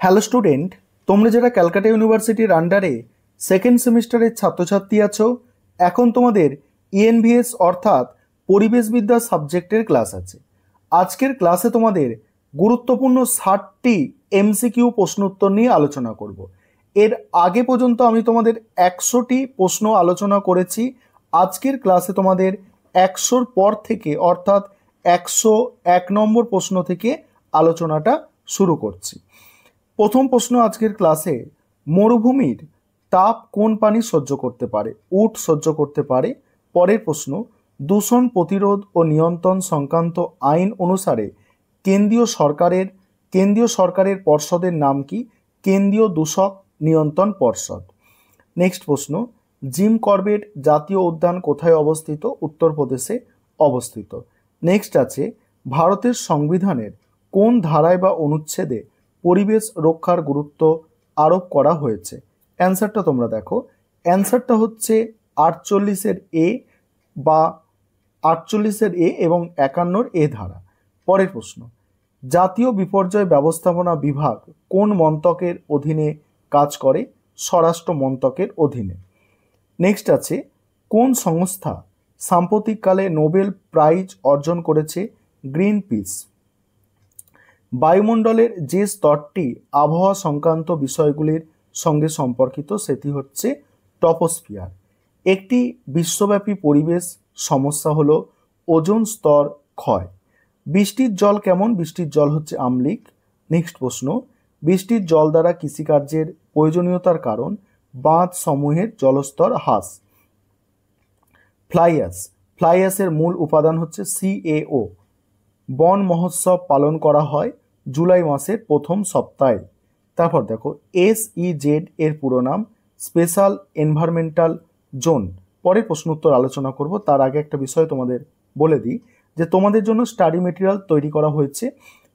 Hello student, তোমরা যারা ক্যালকাটা ইউনিভার্সিটির আন্ডারে সেকেন্ড সেমিস্টারের ছাত্রছাত্রী আছো, এখন তোমাদের ইএনভিএস অর্থাৎ পরিবেশবিদ্যা সাবজেক্টের ক্লাস আছে। আজকের ক্লাসে তোমাদের গুরুত্বপূর্ণ 60টি এমসিকিউ প্রশ্ন উত্তর নিয়ে আলোচনা করব। এর আগে পর্যন্ত আমি তোমাদের 100টি প্রশ্ন আলোচনা করেছি। আজকের ক্লাসে তোমাদের 100-র পর থেকে অর্থাৎ 101 নম্বর প্রশ্ন থেকে আলোচনাটা শুরু করছি। প্রথম প্রশ্ন আজকের ক্লাসে, মরুভূমির তাপ কোন প্রাণী সহ্য করতে পারে? উট সহ্য করতে পারে। পরের প্রশ্ন, দূষণ প্রতিরোধ ও নিয়ন্ত্রণ সংক্রান্ত আইন অনুসারে কেন্দ্রীয় সরকারের পর্ষদের নাম কি? কেন্দ্রীয় দূষক নিয়ন্ত্রণ পর্ষদ। নেক্সট প্রশ্ন, জিম করবেট জাতীয় উদ্যান কোথায় অবস্থিত? উত্তরপ্রদেশে অবস্থিত। নেক্সট আছে, ভারতের সংবিধানের কোন ধারায় বা অনুচ্ছেদে পরিবেশ রক্ষার গুরুত্ব আরোপ করা হয়েছে? অ্যান্সারটা তোমরা দেখো, অ্যান্সারটা হচ্ছে 48-এর এ বা 48-এর এ এবং 51-র এ ধারা। পরের প্রশ্ন, জাতীয় বিপর্যয় ব্যবস্থাপনা বিভাগ কোন মন্ত্রকের অধীনে কাজ করে? স্বরাষ্ট্র মন্ত্রকের অধীনে। নেক্সট আছে, কোন সংস্থা সাম্প্রতিককালে নোবেল প্রাইজ অর্জন করেছে? Green piece. বায়ুমণ্ডলের যে স্তরটি আবহাওয়া সংক্রান্ত বিষয়গুলির সঙ্গে সম্পর্কিত সেটি হচ্ছে ট্রপোস্ফিয়ার। একটি বিশ্বব্যাপী পরিবেশ সমস্যা হলো ওজোন স্তর ক্ষয়। বৃষ্টির জল কেমন? বৃষ্টির জল হচ্ছে আম্লিক। নেক্সট প্রশ্ন, বৃষ্টির জল দ্বারা কৃষিকার্যের প্রয়োজনীয়তার কারণ? বাঁধ সমূহের জলস্তর হ্রাস। ফ্লাই অ্যাশের মূল উপাদান হচ্ছে CaO। বন মহোৎসব পালন করা হয় জুলাই মাসের প্রথম সপ্তাহে। তারপর দেখো, SEZ এর পুরো নাম স্পেশাল এনভায়রনমেন্টাল জোন। পরের প্রশ্ন উত্তর আলোচনা করব, তার আগে একটা বিষয় তোমাদের বলে দিই যে তোমাদের জন্য স্টাডি মেটেরিয়াল তৈরি করা হয়েছে।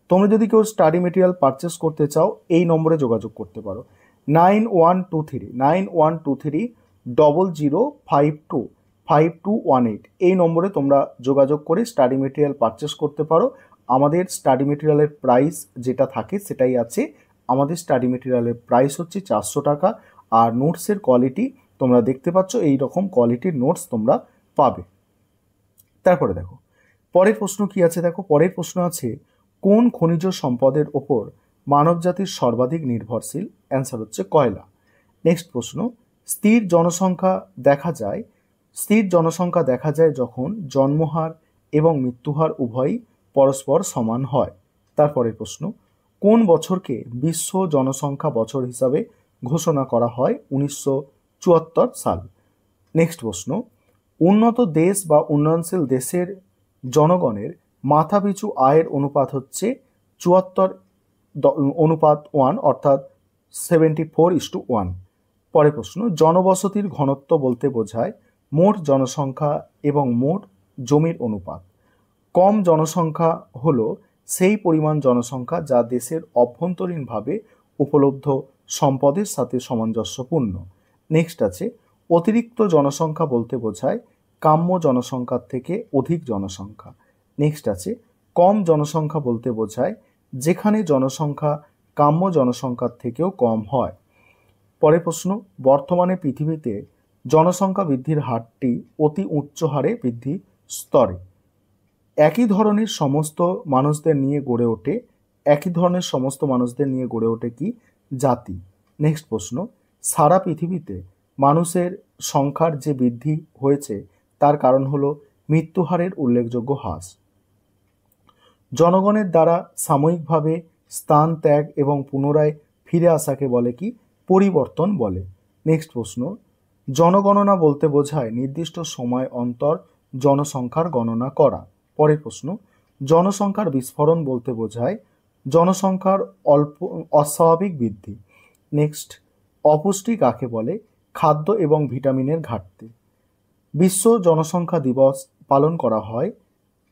তোমরা যদি কেউ স্টাডি মেটেরিয়াল পারচেস করতে চাও এই নম্বরে যোগাযোগ করতে পারো, 912300525218। এই নম্বরে তোমরা যোগাযোগ করে স্টাডি মেটেরিয়াল পারচেস করতে পারো। আমাদের স্টাডি মেটেরিয়ালের প্রাইস যেটা থাকে সেটাই আছে। আমাদের স্টাডি মেটেরিয়ালের প্রাইস হচ্ছে 400 টাকা। আর নোটসের কোয়ালিটি তোমরা দেখতে পাচ্ছ, এই রকম কোয়ালিটির নোটস তোমরা পাবে। তারপরে দেখো পরের প্রশ্ন কি আছে, দেখো পরের প্রশ্ন আছে, কোন খনিজ সম্পদের ওপর মানবজাতির সর্বাধিক নির্ভরশীল? অ্যান্সার হচ্ছে কয়লা। নেক্সট প্রশ্ন, স্থির জনসংখ্যা দেখা যায় যখন জন্মহার এবং মৃত্যুহার উভয়ই পরস্পর সমান হয়। তারপরের প্রশ্ন, কোন বছরকে বিশ্ব জনসংখ্যা বছর হিসাবে ঘোষণা করা হয়? 1974 সাল। নেক্সট প্রশ্ন, উন্নত দেশ বা উন্নয়নশীল দেশের জনগণের মাথাপিছু আয়ের অনুপাত হচ্ছে 74:1 অর্থাৎ 74:1। পরের প্রশ্ন, জনবসতির ঘনত্ব বলতে বোঝায় মোট জনসংখ্যা এবং মোট জমির অনুপাত। কম জনসংখ্যা হলো সেই পরিমাণ জনসংখ্যা যা দেশের অভ্যন্তরীণভাবে উপলব্ধ সম্পদের সাথে সামঞ্জস্যপূর্ণ। নেক্সট আছে, অতিরিক্ত জনসংখ্যা বলতে বোঝায় কাম্য জনসংখ্যার থেকে অধিক জনসংখ্যা। নেক্সট আছে, কম জনসংখ্যা বলতে বোঝায় যেখানে জনসংখ্যা কাম্য জনসংখ্যার থেকেও কম হয়। পরের প্রশ্ন, বর্তমানে পৃথিবীতে জনসংখ্যা বৃদ্ধির হারটি অতি উচ্চ হারে বৃদ্ধি স্তরে। একই ধরনের সমস্ত মানুষদের নিয়ে গড়ে ওঠে কি? জাতি। নেক্সট প্রশ্ন, সারা পৃথিবীতে মানুষের সংখ্যার যে বৃদ্ধি হয়েছে তার কারণ হলো মৃত্যুহারের উল্লেখযোগ্য হ্রাস। জনগণের দ্বারা সাময়িকভাবে স্থান ত্যাগ এবং পুনরায় ফিরে আসাকে বলে কি? পরিবর্তন বলে। নেক্সট প্রশ্ন, জনগণনা বলতে বোঝায় নির্দিষ্ট সময় অন্তর জনসংখ্যার গণনা করা। পরের প্রশ্ন, জনসংখ্যার বিস্ফোরণ বলতে বোঝায় জনসংখ্যার অস্বাভাবিক বৃদ্ধি। নেক্সট, অপুষ্টি কাকে বলে? খাদ্য এবং ভিটামিনের ঘাটতি। বিশ্ব জনসংখ্যা দিবস পালন করা হয়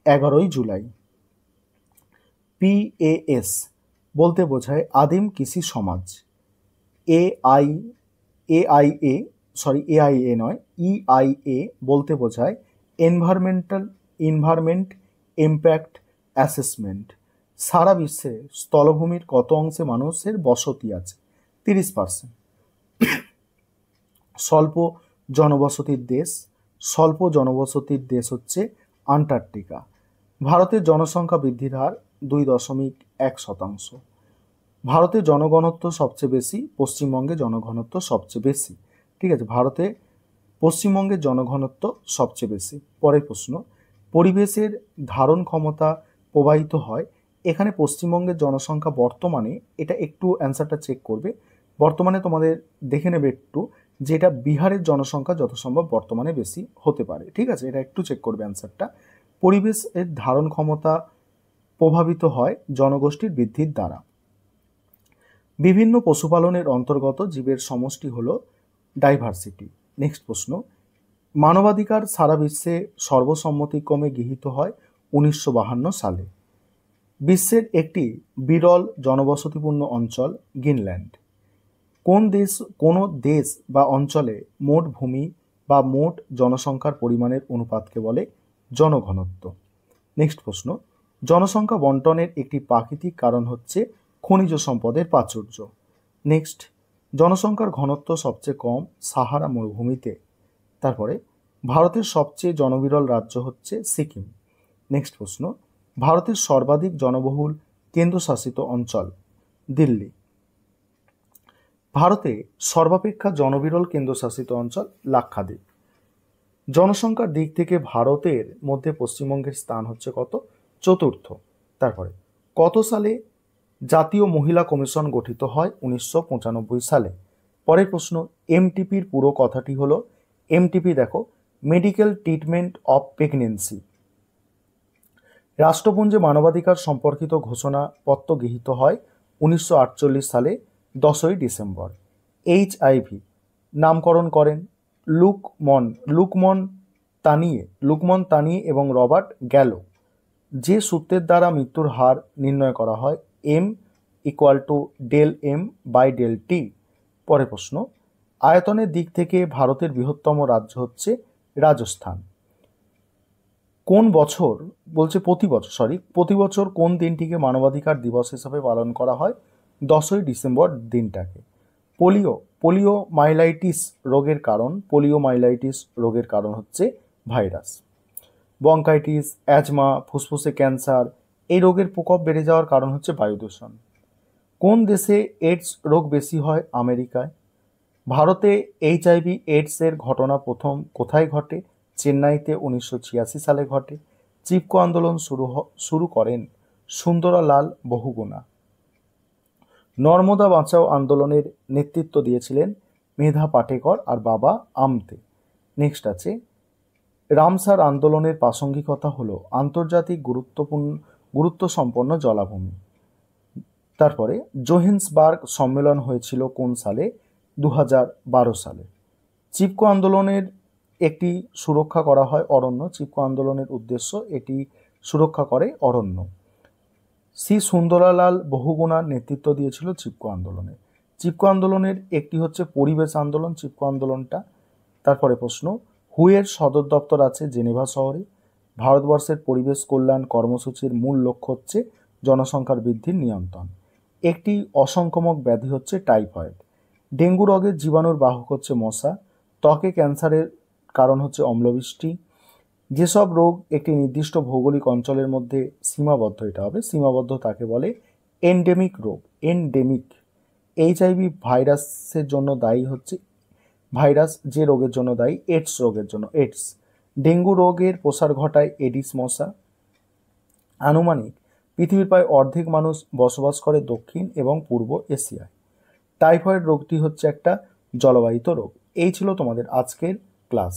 11 জুলাই। PAS বলতে বোঝায় আদিম কৃষি সমাজ। EIA বলতে বোঝায় এনভায়রনমেন্ট ইম্প্যাক্ট অ্যাসেসমেন্ট। সারা বিশ্বে স্থলভূমির কত অংশে মানুষের বসতি আছে? 30%। স্বল্প জনবসতির দেশ, স্বল্প জনবসতির দেশ হচ্ছে আন্টার্কটিকা। ভারতের জনসংখ্যা বৃদ্ধির হার 2.1%। ভারতে জনঘনত্ব সবচেয়ে বেশি, পশ্চিমবঙ্গে জনঘনত্ব সবচেয়ে বেশি। ঠিক আছে, ভারতে পশ্চিমবঙ্গের জনঘনত্ব সবচেয়ে বেশি। পরের প্রশ্ন, পরিবেশের ধারণ ক্ষমতা প্রবাহিত হয়। এখানে পশ্চিমবঙ্গের জনসংখ্যা বর্তমানে, এটা একটু অ্যান্সারটা চেক করবে, বর্তমানে তোমাদের দেখে নেবে একটু যে এটা বিহারের জনসংখ্যা যত সম্ভব বর্তমানে বেশি হতে পারে। ঠিক আছে, এটা একটু চেক করবে অ্যান্সারটা। পরিবেশের ধারণ ক্ষমতা প্রভাবিত হয় জনগোষ্ঠীর বৃদ্ধির দ্বারা। বিভিন্ন পশুপালনের অন্তর্গত জীবের সমষ্টি হলো ডাইভার্সিটি। নেক্সট প্রশ্ন, মানবাধিকার সারা বিশ্বে সর্বসম্মতিক্রমে গৃহীত হয় 1952 সালে। বিশ্বের একটি বিরল জনবসতিপূর্ণ অঞ্চল গ্রিনল্যান্ড। কোনো দেশ বা অঞ্চলে মোট ভূমি বা মোট জনসংখ্যার পরিমাণের অনুপাতকে বলে জনঘনত্ব। নেক্সট প্রশ্ন, জনসংখ্যা বন্টনের একটি প্রাকৃতিক কারণ হচ্ছে খনিজ সম্পদের প্রাচুর্য। নেক্সট, জনসংখ্যার ঘনত্ব সবচেয়ে কম সাহারা মরুভূমিতে। তারপরে ভারতের সবচেয়ে জনবিরল রাজ্য হচ্ছে সিকিম। নেক্সট প্রশ্ন, ভারতের সর্বাধিক জনবহুল কেন্দ্রশাসিত অঞ্চল দিল্লি। ভারতে সর্বাপেক্ষা জনবিরল কেন্দ্রশাসিত অঞ্চল লাক্ষাদ্বীপ। জনসংখ্যার দিক থেকে ভারতের মধ্যে পশ্চিমবঙ্গের স্থান হচ্ছে কত? 4র্থ। তারপরে কত সালে জাতীয় মহিলা কমিশন গঠিত হয়? 1995 সালে। পরের প্রশ্ন, এমটিপির পুরো কথাটি হলো, এমটিপি দেখো, মেডিকেল ট্রিটমেন্ট অফ প্রেগনেন্সি। রাষ্ট্রপুঞ্জে মানবাধিকার সম্পর্কিত ঘোষণাপত্র গৃহীত হয় 1948 সালে 10ই ডিসেম্বর। এইচআইভি নামকরণ করেন লুকমন তানিয়ে এবং রবার্ট গ্যালো। যে সূত্রের দ্বারা মৃত্যুর হার নির্ণয় করা হয় m=del_m/del_t। পরের প্রশ্ন, আয়তনের দিক থেকে ভারতের বৃহত্তম রাজ্য হচ্ছে রাজস্থান। কোন বছর বলছে প্রতি বছর কোন দিনটিকে মানবাধিকার দিবস হিসাবে পালন করা হয়? 10ই ডিসেম্বর দিনটাকে। পোলিওমাইলাইটিস রোগের কারণ হচ্ছে ভাইরাস। ব্রঙ্কাইটিস, অ্যাজমা, ফুসফুসে ক্যান্সার, এই রোগের প্রকোপ বেড়ে যাওয়ার কারণ হচ্ছে বায়ু দূষণ। কোন দেশে এইডস রোগ বেশি হয়? আমেরিকায়। ভারতে এইচআইভি এইডসের ঘটনা প্রথম কোথায় ঘটে? চেন্নাইতে 1986 সালে ঘটে। চিপকো আন্দোলন শুরু করেন সুন্দরলাল বহুগুণা। নর্মদা বাঁচাও আন্দোলনের নেতৃত্ব দিয়েছিলেন মেধা পাটেকর আর বাবা আমতে। নেক্সট আছে, রামসার আন্দোলনের প্রাসঙ্গিকতা হলো আন্তর্জাতিক গুরুত্ব সম্পন্ন জলাভূমি। তারপরে জোহেন্সবার্গ সম্মেলন হয়েছিল কোন সালে? 2012 সালে। চিপকো আন্দোলনের একটি সুরক্ষা করা হয় অরণ্য। চিপকো আন্দোলনের উদ্দেশ্য এটি সুরক্ষা করে অরণ্য। শ্রী সুন্দরলাল বহুগুণার নেতৃত্ব দিয়েছিল চিপকো আন্দোলনে। চিপকো আন্দোলনের একটি হচ্ছে পরিবেশ আন্দোলন, চিপকো আন্দোলনটা। তারপরে প্রশ্ন, হুয়ের সদর দপ্তর আছে জেনেভা শহরে। ভারতবর্ষের পরিবেশ কল্যাণ কর্মসূচির মূল লক্ষ্য হচ্ছে জনসংখ্যার বৃদ্ধির নিয়ন্ত্রণ। একটি অসংক্রামক ব্যাধি হচ্ছে টাইফয়েড। ডেঙ্গু রোগের জীবাণুর বাহক হচ্ছে মশা। ত্বকে ক্যান্সারের কারণ হচ্ছে অম্লবৃষ্টি। যেসব রোগ একটি নির্দিষ্ট ভৌগোলিক অঞ্চলের মধ্যে সীমাবদ্ধ, এটা হবে সীমাবদ্ধ, তাকে বলে এন্ডেমিক রোগ। এইচআইভি ভাইরাসের জন্য দায়ী হচ্ছে ভাইরাস, যে রোগের জন্য দায়ী এইডস রোগের জন্য এইডস। ডেঙ্গু রোগের প্রসার ঘটায় এডিস মশা। আনুমানিক পৃথিবীর প্রায় অর্ধেক মানুষ বসবাস করে দক্ষিণ এবং পূর্ব এশিয়ায়। টাইফয়েড রোগটি হচ্ছে একটা জলবাহিত রোগ। এই ছিল তোমাদের আজকের ক্লাস।